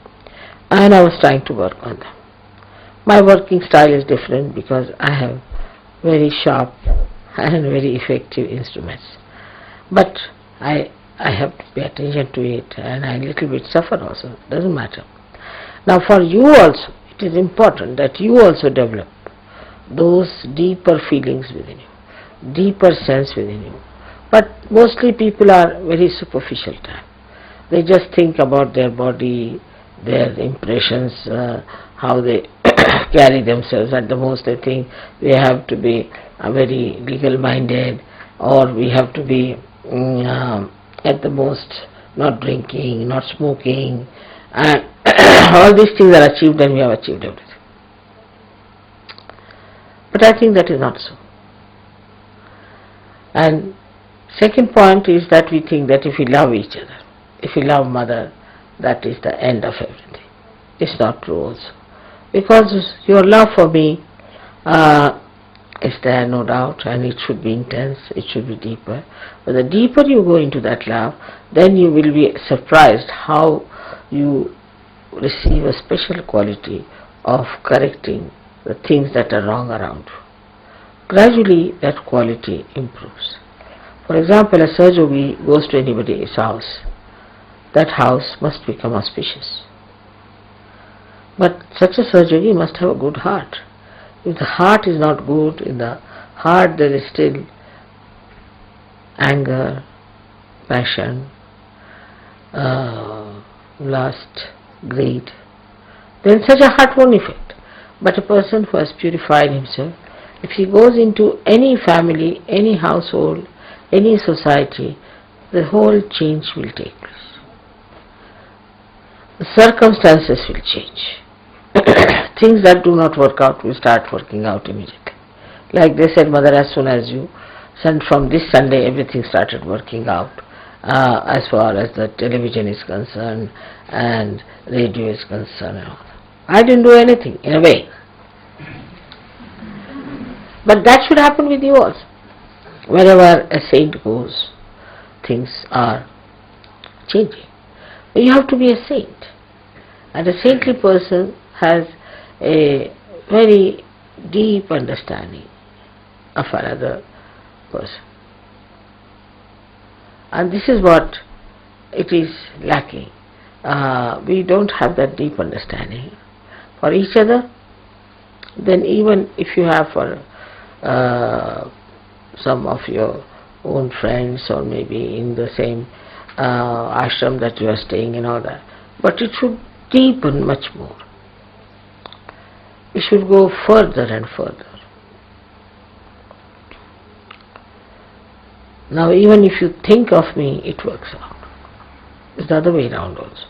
and I was trying to work on them. My working style is different because I have very sharp and very effective instruments, but I have to pay attention to it and I little bit suffer also, doesn't matter. Now for you also, it is important that you also develop those deeper feelings within you, deeper sense within you. But mostly people are very superficial type. They just think about their body, their impressions, how they carry themselves. At the most they think we have to be very legal minded, or we have to be at the most not drinking, not smoking, and all these things are achieved and we have achieved everything. But I think that is not so. And second point is that we think that if we love each other, if we love mother, that is the end of everything. It's not true also. Because your love for me is there, no doubt, and it should be intense, it should be deeper. But the deeper you go into that love, then you will be surprised how you receive a special quality of correcting the things that are wrong around you. Gradually that quality improves. For example, a Sahaja-yogi goes to anybody's house, that house must become auspicious. But such a Sahaja-yogi must have a good heart. If the heart is not good, in the heart there is still anger, passion, lust, greed, then such a heart won't affect. But a person who has purified himself, if he goes into any family, any household, any society, the whole change will take place. The circumstances will change. Things that do not work out will start working out immediately. Like they said, Mother, as soon as you sent from this Sunday, everything started working out as far as the television is concerned and radio is concerned and all. I didn't do anything, in a way. But that should happen with you also. Wherever a saint goes, things are changing. But you have to be a saint. And a saintly person has a very deep understanding of another person. And this is what it is lacking. We don't have that deep understanding for each other. Then even if you have for some of your own friends or maybe in the same ashram that you are staying and all that, but it should deepen much more. It should go further and further. Now even if you think of me, it works out. It's the other way around also.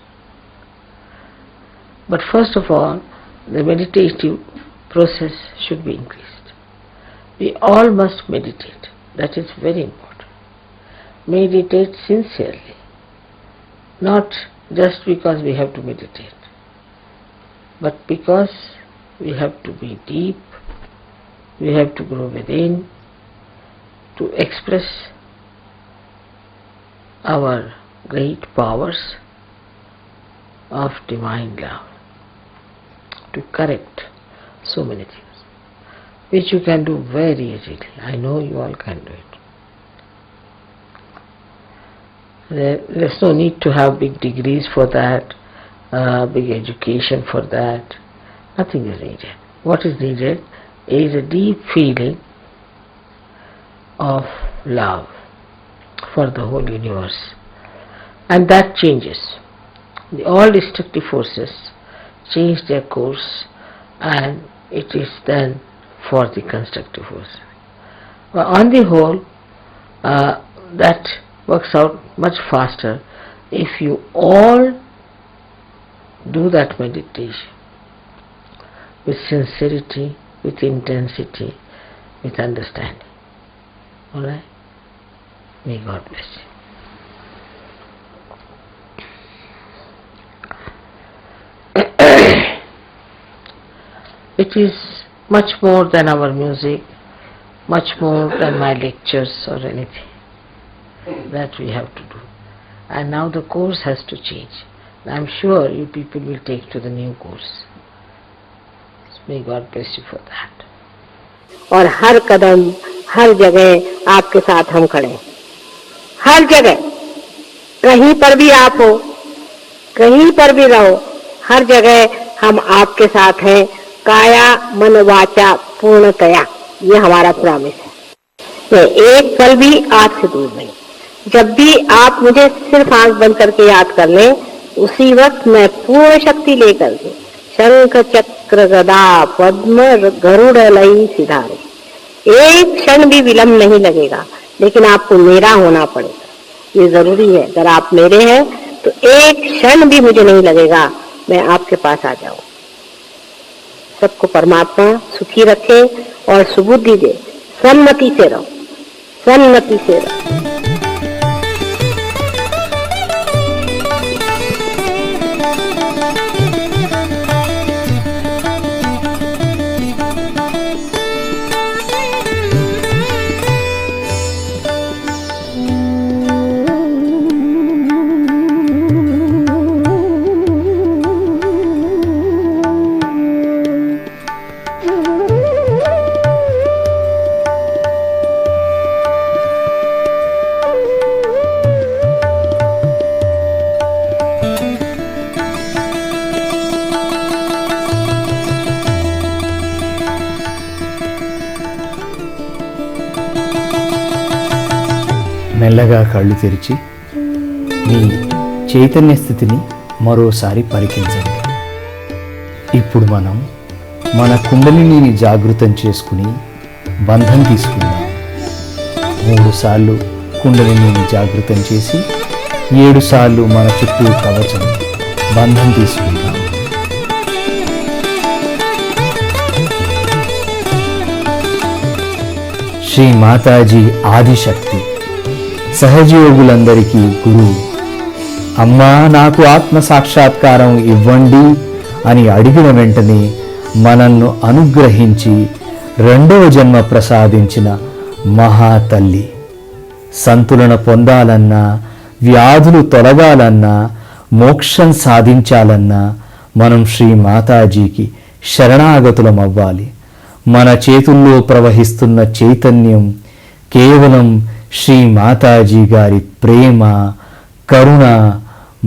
But first of all, the meditative process should be increased. We all must meditate. That is very important. Meditate sincerely. Not just because we have to meditate, but because we have to be deep, we have to grow within, to express our great powers of divine love, to correct so many things, which you can do very easily. I know you all can do it. There's no need to have big degrees for that, big education for that. Nothing is needed. What is needed is a deep feeling of love for the whole universe. And that changes. All destructive forces change their course, and it is then for the constructive force. But on the whole, that works out much faster if you all do that meditation with sincerity, with intensity, with understanding. Alright? May God bless you. It is much more than our music, much more than my lectures or anything that we have to do. And now the course has to change. I am sure you people will take to the new course. May God bless you for that. और हर कदम हर जगह आपके साथ हम खड़े हैं, हर जगह, कहीं पर भी आप हो, कहीं पर भी रहो, हर जगह हम आपके साथ हैं, काया मन वाचा पूर्णतया, ये हमारा प्रॉमिस है। मैं एक पल भी आपसे दूर नहीं। जब भी आप मुझे सिर्फ आंख बंद करके याद कर लें, उसी वक्त मैं पूर्ण शक्ति लेकर के शंख चक्र गदा पद्म गरुड़ लई सिधारे, एक क्षण भी विलंब नहीं लगेगा, लेकिन आपको मेरा होना पड़ेगा, ये जरूरी है। अगर आप मेरे हैं तो एक क्षण भी मुझे नहीं लगेगा, मैं आपके पास आ जाऊं। सबको परमात्मा सुखी रखे और सुबुद्धि दे, सन्मति से रहो, सन्मति से रहो। మెల్లగా కళ్ళు తెరిచి మీ చైతన్య స్థితిని మరోసారి పరికించండి. ఇప్పుడు మనం మన కుండలిని జాగృతం చేసుకుని బంధం తీసుకుందాం. 3 సార్లు కుండలిని జాగృతం చేసి 7 సార్లు మన చుట్టూ కవచం బంధం తీసుకుందాం. శ్రీ మాతాజీ ఆదిశక్తి సహజయోగులందరికీ గురువు. అమ్మా నాకు ఆత్మ సాక్షాత్కారం ఇవ్వండి అని అడిగిన వెంటనే మనల్ని అనుగ్రహించి 2వ జన్మ ప్రసాదించిన మహాతల్లి. సంతులన పొందాలన్నా, వ్యాధులు తొలగాలన్నా, మోక్షం సాధించాలన్నా మనం శ్రీ మాతాజీకి శరణాగతులం అవ్వాలి. మన చేతుల్లో ప్రవహిస్తున్న చైతన్యం కేవలం శ్రీ మాతాజీ గారి ప్రేమ, కరుణ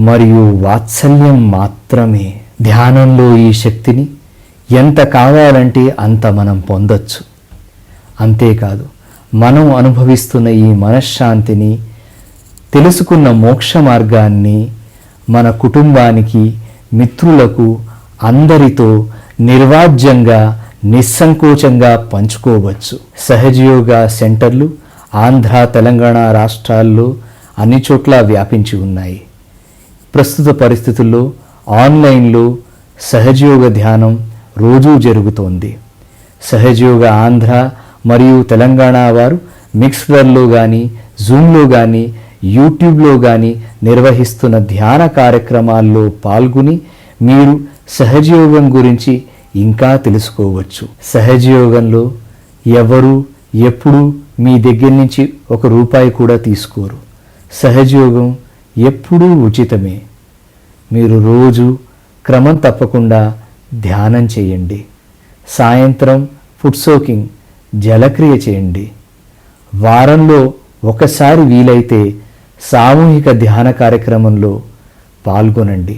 మరియు వాత్సల్యం మాత్రమే. ధ్యానంలో ఈ శక్తిని ఎంత కావాలంటే అంత మనం పొందొచ్చు. అంతేకాదు, మనం అనుభవిస్తున్న ఈ మనశ్శాంతిని, తెలుసుకున్న మోక్ష మార్గాన్ని మన కుటుంబానికి, మిత్రులకు, అందరితో నిర్వాజ్యంగా, నిస్సంకోచంగా పంచుకోవచ్చు. సహజయోగ సెంటర్లు ఆంధ్ర, తెలంగాణ రాష్ట్రాల్లో అన్ని చోట్ల వ్యాపించి ఉన్నాయి. ప్రస్తుత పరిస్థితుల్లో ఆన్లైన్లో సహజయోగ ధ్యానం రోజూ జరుగుతోంది. సహజయోగ ఆంధ్ర మరియు తెలంగాణ వారు మిక్స్డ్లో కానీ, జూమ్లో కానీ, యూట్యూబ్లో కానీ నిర్వహిస్తున్న ధ్యాన కార్యక్రమాల్లో పాల్గొని మీరు సహజయోగం గురించి ఇంకా తెలుసుకోవచ్చు. సహజయోగంలో ఎవరు ఎప్పుడు మీ దగ్గర నుంచి ₹1 కూడా తీసుకోరు. సహజయోగం ఎప్పుడూ ఉచితమే. మీరు రోజు క్రమం తప్పకుండా ధ్యానం చేయండి. సాయంత్రం ఫుడ్ సోకింగ్ జలక్రియ చేయండి. వారంలో ఒకసారి వీలైతే సామూహిక ధ్యాన కార్యక్రమంలో పాల్గొనండి.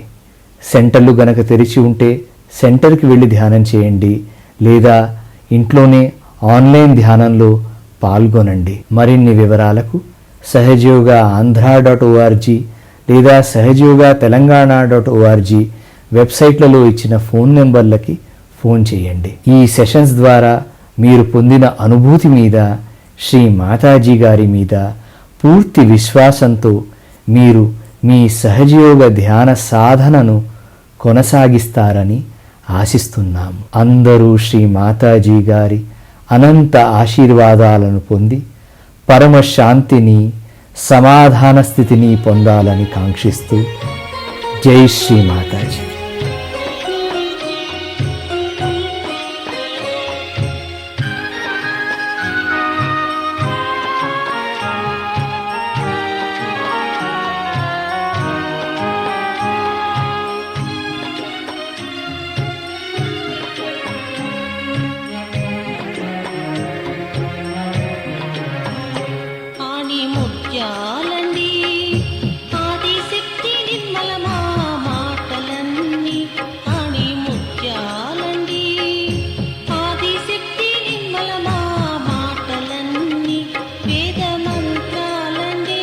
సెంటర్లు గనక తెరిచి ఉంటే సెంటర్కి వెళ్ళి ధ్యానం చేయండి, లేదా ఇంట్లోనే ఆన్లైన్ ధ్యానంలో పాల్గొనండి. మరిన్ని వివరాలకు సహజయోగా ఆంధ్ర.org లేదా సహజయోగా తెలంగాణ.org వెబ్సైట్లలో ఇచ్చిన ఫోన్ నెంబర్లకి ఫోన్ చేయండి. ఈ సెషన్స్ ద్వారా మీరు పొందిన అనుభూతి మీద, శ్రీ మాతాజీ గారి మీద పూర్తి విశ్వాసంతో మీరు మీ సహజయోగ ధ్యాన సాధనను కొనసాగిస్తారని ఆశిస్తున్నాము. అందరూ శ్రీ మాతాజీ గారి అనంత ఆశీర్వాదాలను పొంది పరమశాంతిని, సమాధాన స్థితిని పొందాలని కాంక్షిస్తూ జై శ్రీ మాతాజీ. ఆని ముత్యాలండి ఆదిశక్తి నిర్మలమా మాటలన్నీ ఆని ముత్యాలండి ఆదిశక్తి నిర్మలమా మాటలన్నీ వేద మంత్రాలండి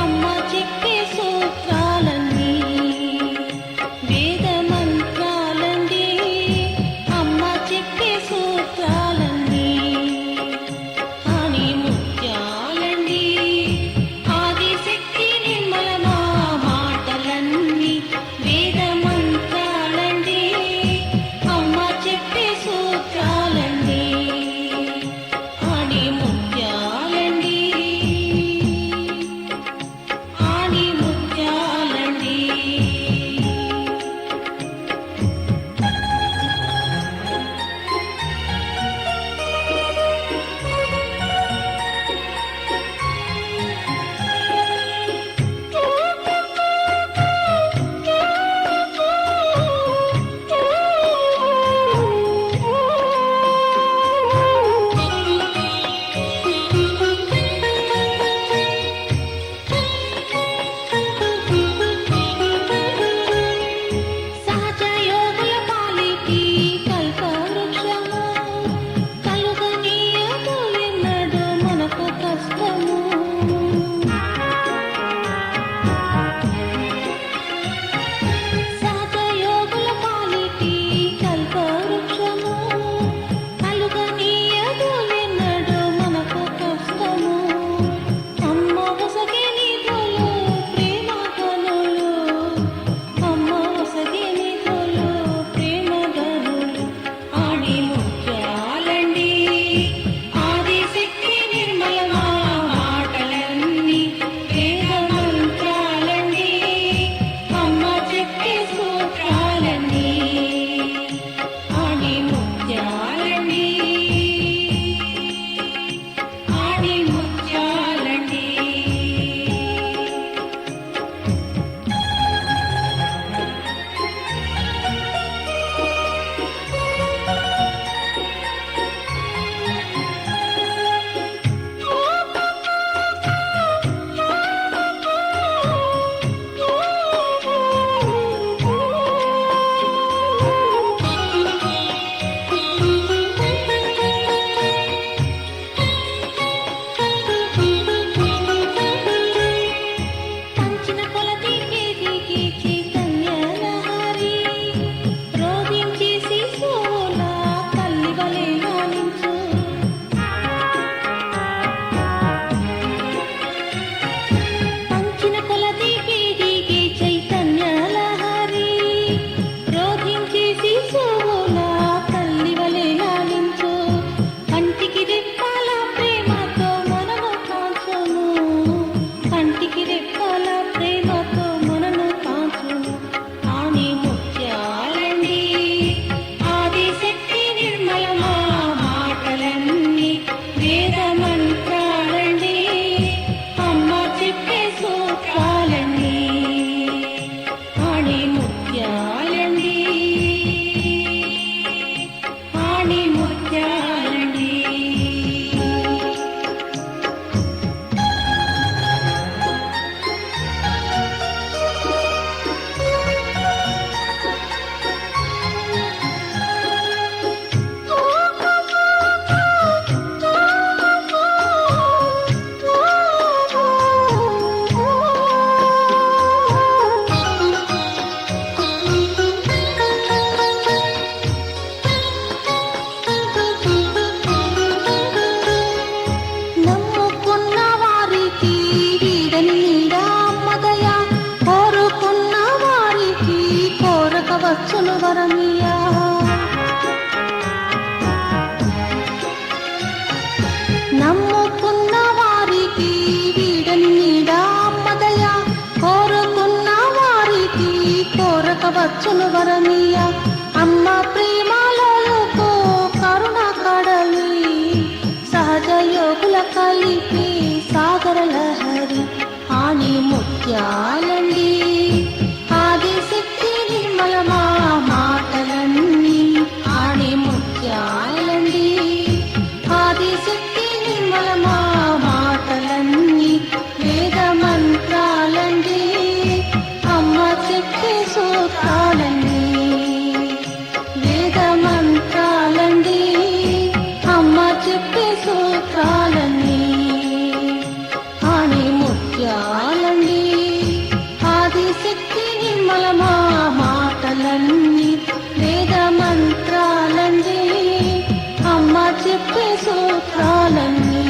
అమ్మ చెప్పే సూత్రాలన్నీ వేద మంత్రాలండి అమ్మ చెప్పే సూత్రాలన్నీ ఆని ముత్యాలండి ఆదిశక్తి నిర్మలమా మాటలన్నీ వేద మంత్రాలండి అమ్మ చెప్పే సూత్రాలండి ఆని ముత్యాలండి ఆని ముత్యాలండి. సహజ యోగుల పాలిటి కల్పవృక్షము కలుగనీయదులెన్నడు మనకు కష్టము సహజ యోగుల పాలిటి కల్పవృక్షము కలుగనీయదులెన్నడు మనకు కష్టము అమ్మ ఒసగే నిధులు ప్రేమ కనులు అమ్మ ఒసగే నిధులు ప్రేమ గనులు ఆడి ముత్యాలండి ఆదిశక్తి నిర్మలమా మాటలన్నీ వేద మంత్రాలండి అమ్మ చెప్పే సూత్రాలన్నీ ఆడి ముత్యాలండి ఆడి ముత్యాలండి. పంచిన కొలది కేదికి చైతన్యలహరి రోధించేసి సోలా తల్లి వలె లాలించు పంచిన కొలది కేదికి చైతన్యలహరి రోధించేసి సోలా తల్లి వలె లాలించు కంటికి రెప్పాల ప్రేమతో మనము కాంచును కంటికి రెప్పాల ప్రేమతో మనను కాంచును ఆని ముత్యాలండి ఆదిశక్తి నిర్మలమా వరమియా నమ్ముకున్న వారికి వీడని నీడా అమ్మదయ కోరుకున్న వారికి కోరకవచ్చును వరమియా అమ్మ ప్రేమలోకు కరుణ కడలి సహజ యోగుల కలిపి సాగర లహరి ఆని ముత్యాలండి ఆదిశక్తి నిర్మలమా మాటలన్నీ ఆని ముత్యాలండి ఆదిశక్తి నిర్మలమా మాటలన్నీ వేద మంత్రాలండి అమ్మ చెప్పే సూత్రాలండి వేద మంత్రాలండి అమ్మ చెప్పే సూత్రాలండి ఆని ముత్యాలండి ఆదిశక్తి నిర్మలమా మాటలన్నీ వేద మంత్రాలండి అమ్మ చెప్పే సూత్రాలన్నీ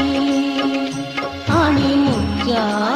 ఆని ముత్యాలండి